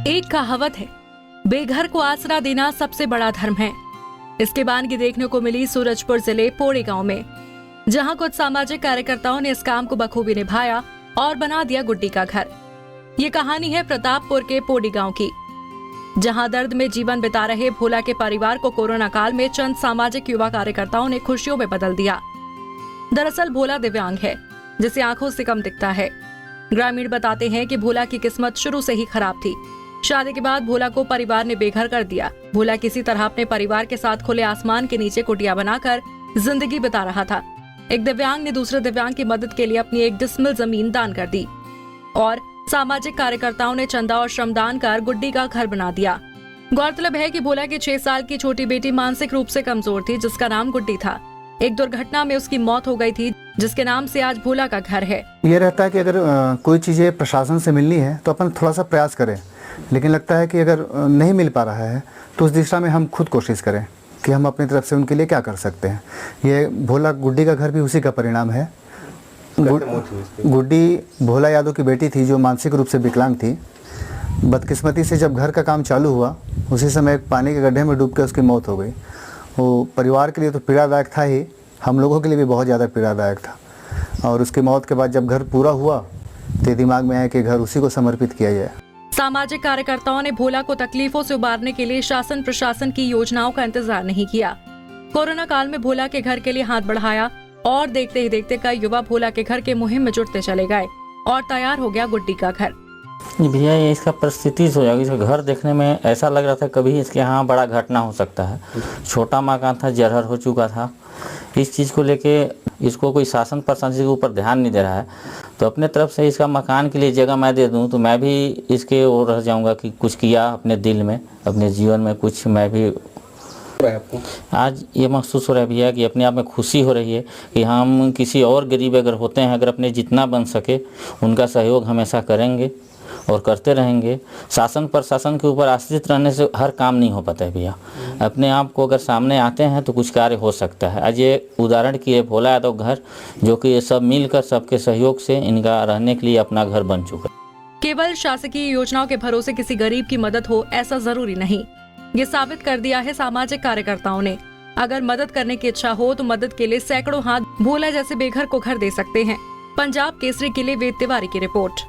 एक कहावत है, बेघर को आसरा देना सबसे बड़ा धर्म है। इसकी वानगी देखने को मिली सूरजपुर जिले पोड़ी गांव में, जहां कुछ सामाजिक कार्यकर्ताओं ने इस काम को बखूबी निभाया और बना दिया गुड्डी का घर। ये कहानी है प्रतापपुर के पोड़ी गांव की, जहां दर्द में जीवन बिता रहे भोला के परिवार को कोरोना काल में चंद सामाजिक युवा कार्यकर्ताओं ने खुशियों में बदल दिया। दरअसल भोला दिव्यांग है, जिसे आंखों से कम दिखता है। ग्रामीण बताते हैं कि भोला की किस्मत शुरू से ही खराब थी। शादी के बाद भोला को परिवार ने बेघर कर दिया। भोला किसी तरह अपने परिवार के साथ खुले आसमान के नीचे कुटिया बनाकर जिंदगी बिता रहा था। एक दिव्यांग ने दूसरे दिव्यांग की मदद के लिए अपनी 1 डिसमिल जमीन दान कर दी और सामाजिक कार्यकर्ताओं ने चंदा और श्रमदान कर गुड्डी का घर बना दिया। गौरतलब है कि भोला की 6 साल की छोटी बेटी मानसिक रूप से कमजोर थी, जिसका नाम गुड्डी था। एक दुर्घटना में उसकी मौत हो गई थी, जिसके नाम से आज भोला का घर है। ये रहता है कि अगर कोई चीज़ें प्रशासन से मिलनी है तो अपन थोड़ा सा प्रयास करें, लेकिन लगता है कि अगर नहीं मिल पा रहा है तो उस दिशा में हम खुद कोशिश करें कि हम अपनी तरफ से उनके लिए क्या कर सकते हैं। ये भोला गुड्डी का घर भी उसी का परिणाम है। गुड्डी भोला यादव की बेटी थी जो मानसिक रूप से विकलांग थी। बदकिस्मती से जब घर का काम चालू हुआ, उसी समय एक पानी के गड्ढे में डूब के उसकी मौत हो गई। वो परिवार के लिए तो पीड़ादायक था ही, हम लोगों के लिए भी बहुत ज़्यादा पीड़ादायक था। और उसकी मौत के बाद जब घर पूरा हुआ तो दिमाग में आया कि घर उसी को समर्पित किया जाए। सामाजिक कार्यकर्ताओं ने भोला को तकलीफों से उबारने के लिए शासन प्रशासन की योजनाओं का इंतजार नहीं किया। कोरोना काल में भोला के घर के लिए हाथ बढ़ाया और देखते ही देखते कई युवा भोला के घर के मुहिम में जुटते चले गए और तैयार हो गया गुड्डी का घर। भैया ये इसका परिस्थिति हो जाएगी। इसका घर देखने में ऐसा लग रहा था कभी इसके यहाँ बड़ा घटना हो सकता है। छोटा मकान था, जर्जर हो चुका था। इस चीज़ को लेके इसको कोई शासन प्रशासन के ऊपर ध्यान नहीं दे रहा है, तो अपने तरफ से इसका मकान के लिए जगह मैं दे दूं तो मैं भी इसके ओर रह जाऊंगा कि कुछ किया अपने दिल में, अपने जीवन में कुछ मैं भी। आज ये महसूस हो रहा है भैया कि अपने आप में खुशी हो रही है कि हम किसी और गरीब अगर होते हैं, अगर अपने जितना बन सके उनका सहयोग हमेशा करेंगे और करते रहेंगे। शासन प्रशासन के ऊपर आश्रित रहने से हर काम नहीं हो पाता है भैया। अपने आप को अगर सामने आते हैं तो कुछ कार्य हो सकता है। आज ये उदाहरण की है भोला यादव घर, जो कि ये सब मिलकर सबके सहयोग से इनका रहने के लिए अपना घर बन चुका है। केवल शासकीय योजनाओं के भरोसे किसी गरीब की मदद हो ऐसा जरूरी नहीं। ये साबित कर दिया है सामाजिक कार्यकर्ताओं ने। अगर मदद करने की इच्छा हो तो मदद के लिए सैकड़ों हाथ भोला जैसे बेघर को घर दे सकते हैं। पंजाब केसरी के लिए वेद तिवारी की रिपोर्ट।